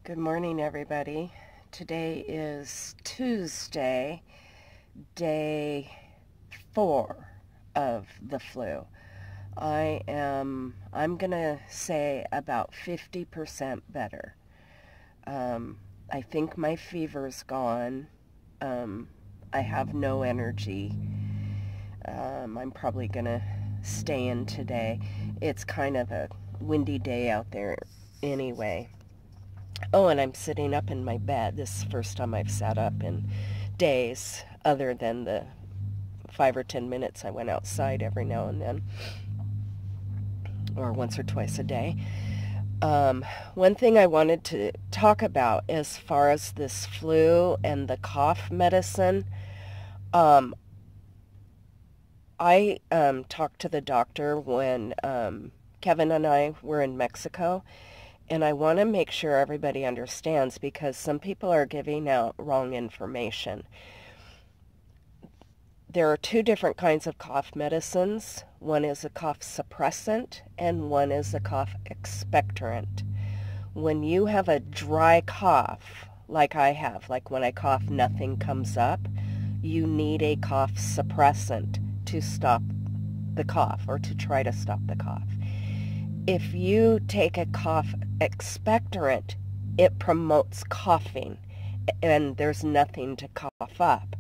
Good morning, everybody. Today is Tuesday, day 4 of the flu. I'm gonna say about 50% better. I think my fever's gone. I have no energy. I'm probably gonna stay in today. It's kind of a windy day out there anyway. Oh, and I'm sitting up in my bed. This is the first time I've sat up in days, other than the 5 or 10 minutes I went outside every now and then, or once or twice a day. One thing I wanted to talk about as far as this flu and the cough medicine, I talked to the doctor when Kevin and I were in Mexico. And I want to make sure everybody understands, because some people are giving out wrong information. There are 2 different kinds of cough medicines. One is a cough suppressant and one is a cough expectorant. When you have a dry cough, like I have, like when I cough nothing comes up, you need a cough suppressant to stop the cough, or to try to stop the cough. If you take a cough expectorant, it promotes coughing, and there's nothing to cough up,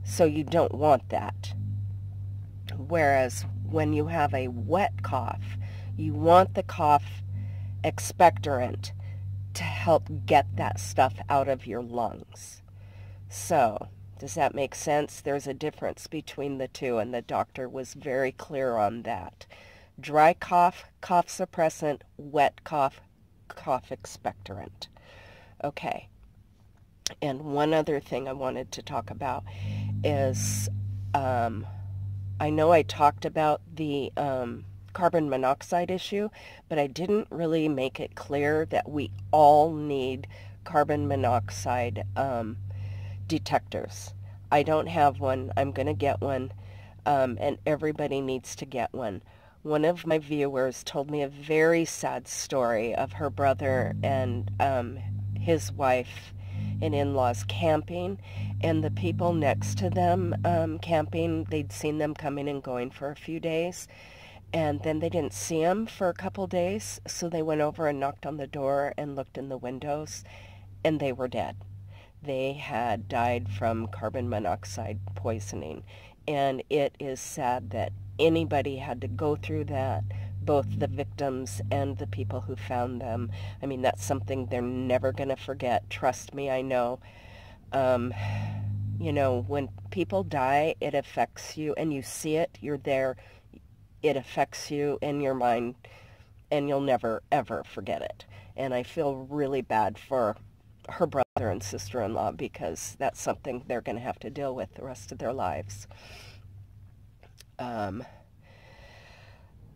so you don't want that. Whereas when you have a wet cough, you want the cough expectorant to help get that stuff out of your lungs. So, does that make sense? There's a difference between the two, and the doctor was very clear on that. Dry cough, cough suppressant; wet cough, cough expectorant. Okay. And one other thing I wanted to talk about is, I know I talked about the carbon monoxide issue, but I didn't really make it clear that we all need carbon monoxide detectors. I don't have one. I'm going to get one, and everybody needs to get one. One of my viewers told me a very sad story of her brother and his wife and in-laws camping, and the people next to them camping, they'd seen them coming and going for a few days, and then they didn't see them for a couple days, so they went over and knocked on the door and looked in the windows, and they were dead. They had died from carbon monoxide poisoning, and it is sad that anybody had to go through that, both the victims and the people who found them. I mean, that's something they're never going to forget. Trust me, I know. You know, when people die, it affects you, and you see it, you're there, it affects you in your mind, and you'll never, ever forget it. And I feel really bad for her brother and sister-in-law, because that's something they're going to have to deal with the rest of their lives.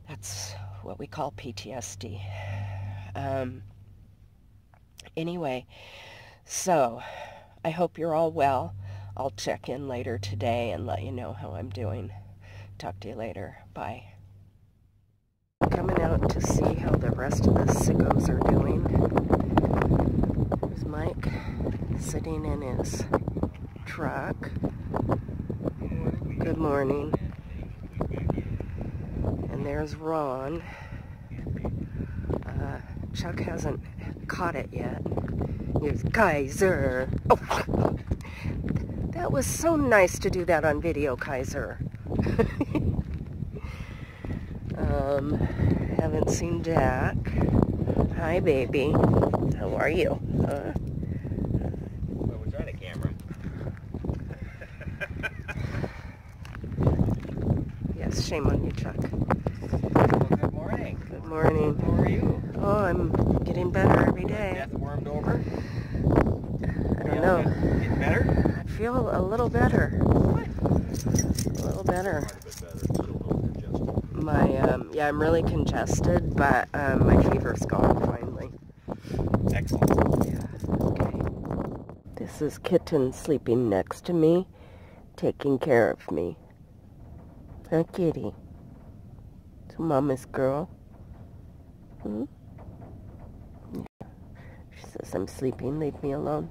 That's what we call PTSD. Anyway, so I hope you're all well. I'll check in later today and let you know how I'm doing. Talk to you later. Bye. Coming out to see how the rest of the sickos are doing. There's Mike sitting in his truck. Good morning. And there's Ron. Chuck hasn't caught it yet. Here's Kaiser. Oh, that was so nice to do that on video, Kaiser. Haven't seen Jack. Hi, baby. How are you? Well, was that a camera? Yes, shame on you, Chuck. Well, good morning. Good morning. How are you? Oh, I'm getting better every day. Death warmed over? I don't know. Getting better? I feel a little better. What? A little better. Quite a bit better. Still a little congested. Yeah, I'm really congested, but my fever's gone finally. Excellent. Yeah, okay. This is Kitten sleeping next to me, taking care of me. Huh, kitty? It's mama's girl. Hmm? Yeah. She's says I'm sleeping. Leave me alone.